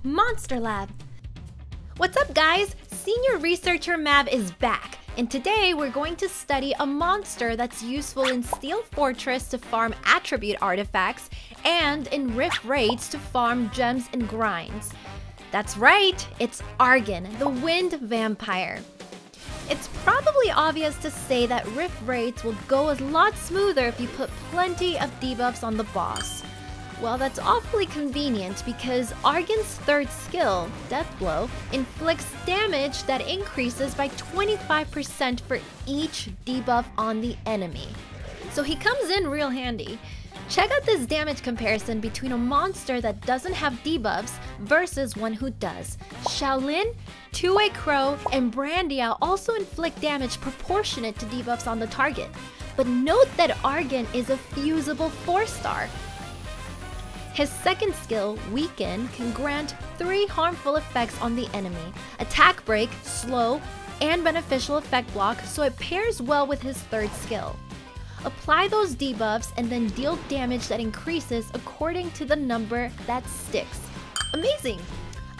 Monster Lab. What's up, guys? Senior Researcher Mav is back, and today we're going to study a monster that's useful in Steel Fortress to farm attribute artifacts and in Rift Raids to farm gems and grinds. That's right, it's Argen, the Wind Vampire. It's probably obvious to say that Rift Raids will go a lot smoother if you put plenty of debuffs on the boss. Well, that's awfully convenient because Argen's third skill, Death Blow, inflicts damage that increases by 25% for each debuff on the enemy. So he comes in real handy. Check out this damage comparison between a monster that doesn't have debuffs versus one who does. Shaolin, Two-Way Crow, and Brandia also inflict damage proportionate to debuffs on the target. But note that Argen is a fusible 4-star. His second skill, Weaken, can grant 3 harmful effects on the enemy: Attack Break, Slow, and Beneficial Effect Block, so it pairs well with his third skill. Apply those debuffs and then deal damage that increases according to the number that sticks. Amazing!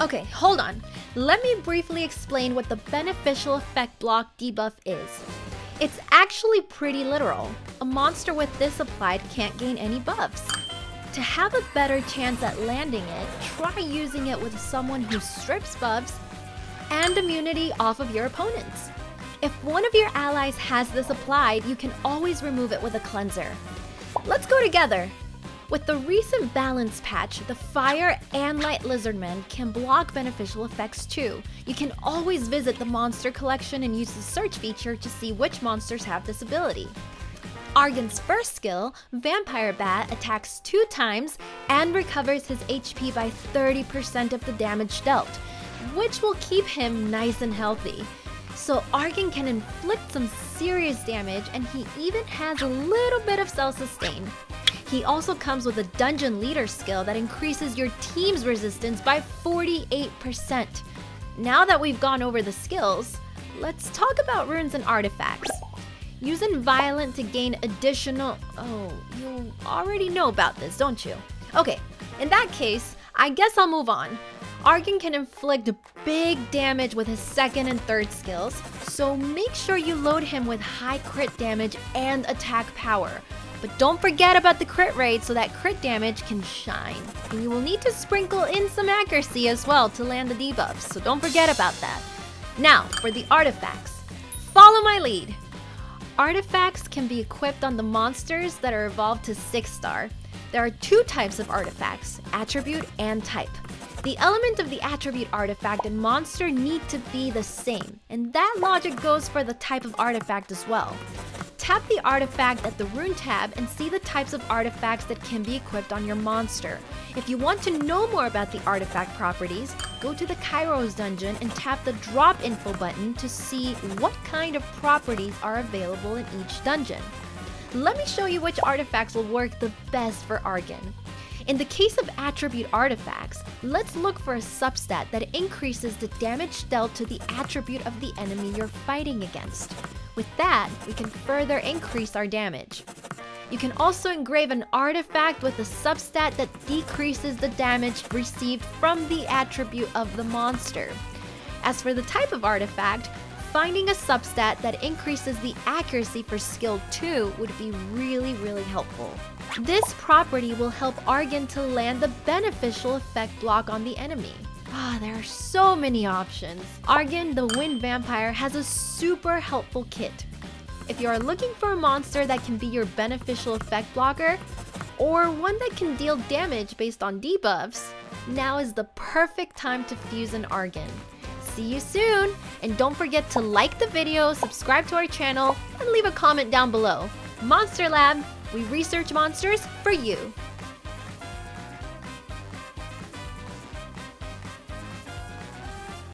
Okay, hold on. Let me briefly explain what the Beneficial Effect Block debuff is. It's actually pretty literal. A monster with this applied can't gain any buffs. To have a better chance at landing it, try using it with someone who strips buffs and immunity off of your opponents. If one of your allies has this applied, you can always remove it with a cleanser. Let's go together! With the recent balance patch, the Fire and Light Lizardmen can block beneficial effects too. You can always visit the monster collection and use the search feature to see which monsters have this ability. Argen's first skill, Vampire Bat, attacks 2 times and recovers his HP by 30% of the damage dealt, which will keep him nice and healthy. So Argen can inflict some serious damage, and he even has a little bit of self-sustain. He also comes with a Dungeon Leader skill that increases your team's resistance by 48%. Now that we've gone over the skills, let's talk about runes and artifacts. Using Violent to gain additional... Oh, you already know about this, don't you? Okay, in that case, I guess I'll move on. Argen can inflict big damage with his second and third skills, so make sure you load him with high crit damage and attack power. But don't forget about the crit rate so that crit damage can shine. And you will need to sprinkle in some accuracy as well to land the debuffs, so don't forget about that. Now, for the artifacts. Follow my lead. Artifacts can be equipped on the monsters that are evolved to 6-star. There are 2 types of artifacts, attribute and type. The element of the attribute artifact and monster need to be the same, and that logic goes for the type of artifact as well. Tap the artifact at the rune tab and see the types of artifacts that can be equipped on your monster. If you want to know more about the artifact properties, go to the Kairos dungeon and tap the drop info button to see what kind of properties are available in each dungeon. Let me show you which artifacts will work the best for Argen. In the case of attribute artifacts, let's look for a substat that increases the damage dealt to the attribute of the enemy you're fighting against. With that, we can further increase our damage. You can also engrave an artifact with a substat that decreases the damage received from the attribute of the monster. As for the type of artifact, finding a substat that increases the accuracy for skill 2 would be really helpful. This property will help Argen to land the beneficial effect block on the enemy. There are so many options. Argen, the Wind Vampire, has a super helpful kit. If you are looking for a monster that can be your beneficial effect blocker, or one that can deal damage based on debuffs, now is the perfect time to fuse an Argen. See you soon, and don't forget to like the video, subscribe to our channel, and leave a comment down below. Monster Lab, we research monsters for you.